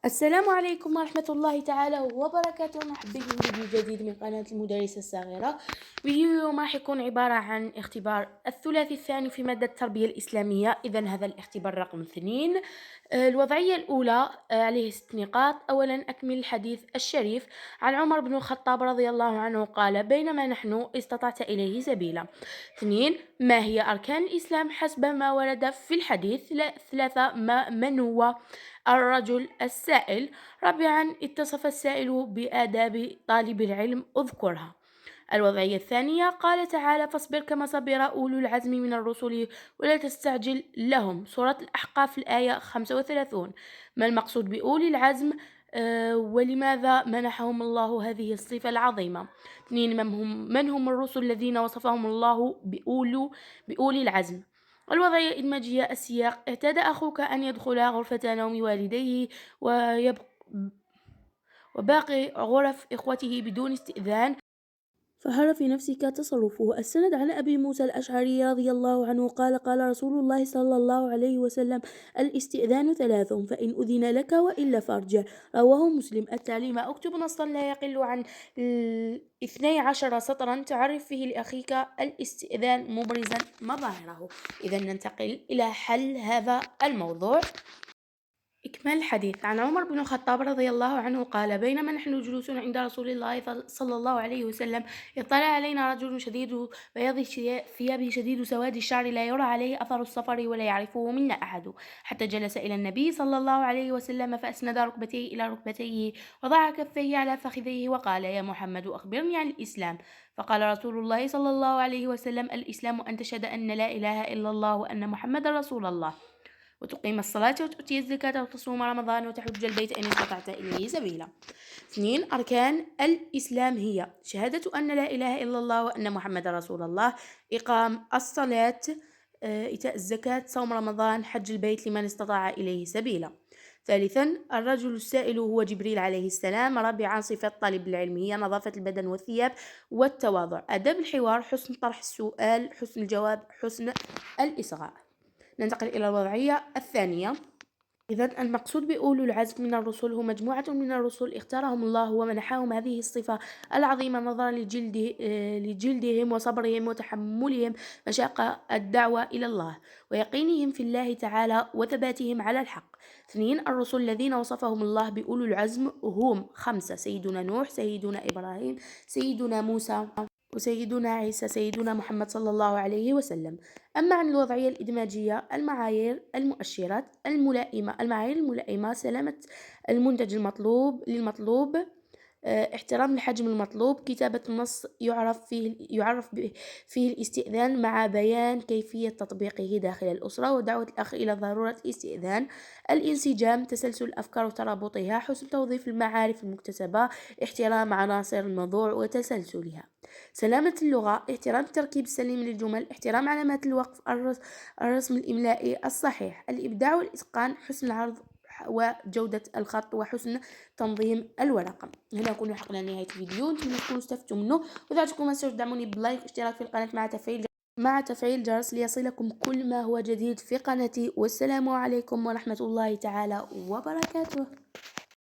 السلام عليكم ورحمة الله تعالى وبركاته. مرحبا بكم في فيديو جديد من قناة المدرسة الصغيرة. فيديو اليوم راح يكون عبارة عن اختبار الثلاثي الثاني في مادة التربية الإسلامية. إذن هذا الاختبار رقم 2. الوضعية الأولى عليه 6 نقاط. أولا، أكمل الحديث الشريف عن عمر بن الخطاب رضي الله عنه قال: بينما نحن استطعت إليه سبيلا. 2. ما هي أركان الإسلام حسب ما ورد في الحديث. 3. من هو الرجل السائل. 4. اتصف السائل بآداب طالب العلم، اذكرها. الوضعية الثانية قال تعالى: فاصبر كما صبر أولو العزم من الرسل ولا تستعجل لهم. سورة الأحقاف الآية 35. ما المقصود بأولي العزم؟ ولماذا منحهم الله هذه الصفة العظيمة؟ 2. من هم الرسل الذين وصفهم الله بأولي العزم؟ الوضعية الإدماجية السياق: اعتاد أخوك أن يدخل غرفة نوم والديه وباقي غرف إخوته بدون استئذان، فهل في نفسك تصرفه؟ السند عن أبي موسى الأشعري رضي الله عنه قال: قال رسول الله صلى الله عليه وسلم: الاستئذان 3، فإن أذن لك وإلا فارجع. رواه مسلم. التعليم: اكتب نصا لا يقل عن 12 سطرا تعرف فيه لأخيك الاستئذان مبرزا مظاهره. إذا ننتقل إلى حل هذا الموضوع. إكمال الحديث عن عمر بن الخطاب رضي الله عنه قال: بينما نحن جلوسون عند رسول الله صلى الله عليه وسلم اطلع علينا رجل شديد بياض ثيابه شديد سواد الشعر لا يرى عليه أثر السفر ولا يعرفه منا أحد، حتى جلس إلى النبي صلى الله عليه وسلم فأسند ركبتيه إلى ركبتيه وضع كفيه على فخذيه وقال: يا محمد، أخبرني عن الإسلام. فقال رسول الله صلى الله عليه وسلم: الإسلام أن تشهد أن لا إله إلا الله وأن محمد رسول الله، وتقيم الصلاة وتؤتي الزكاة وتصوم رمضان وتحج البيت إن استطعت إليه سبيلا. 2. أركان الإسلام هي: شهادة أن لا إله إلا الله وأن محمد رسول الله، إقام الصلاة، إيتاء الزكاة، صوم رمضان، حج البيت لمن استطاع إليه سبيلا. 3. الرجل السائل هو جبريل عليه السلام. 4. صفة طالب العلم هي نظافة البدن والثياب والتواضع. آداب الحوار: حسن طرح السؤال، حسن الجواب، حسن الإصغاء. ننتقل إلى الوضعية الثانية. إذن المقصود بأولو العزم من الرسل هو مجموعة من الرسل اختارهم الله ومنحهم هذه الصفة العظيمة نظرا لجلدهم وصبرهم وتحملهم مشاق الدعوة إلى الله ويقينهم في الله تعالى وثباتهم على الحق. 2. الرسل الذين وصفهم الله بأولو العزم هم 5: سيدنا نوح، سيدنا إبراهيم، سيدنا موسى، وسيدنا عيسى، سيدنا محمد صلى الله عليه وسلم. أما عن الوضعية الإدماجية: المعايير المؤشرات الملائمة. المعايير الملائمة: سلامة المنتج للمطلوب، احترام الحجم المطلوب، كتابة النص يعرف فيه الاستئذان مع بيان كيفية تطبيقه داخل الأسرة ودعوة الأخ إلى ضرورة الاستئذان، الانسجام، تسلسل الأفكار وترابطها، حسن توظيف المعارف المكتسبة، احترام عناصر الموضوع وتسلسلها. سلامة اللغة: احترام التركيب السليم للجمل، احترام علامات الوقف، الرسم الإملائي الصحيح، الإبداع والإتقان، حسن العرض وجودة الخط وحسن تنظيم الورقة. هنا نكون حقنا نهاية الفيديو. نتمنى تكونوا استفدتوا منه، وإذا عجبكم ما تنسوش تدعموني بلايك واشتراك في القناة مع تفعيل الجرس ليصلكم كل ما هو جديد في قناتي. والسلام عليكم ورحمة الله تعالى وبركاته.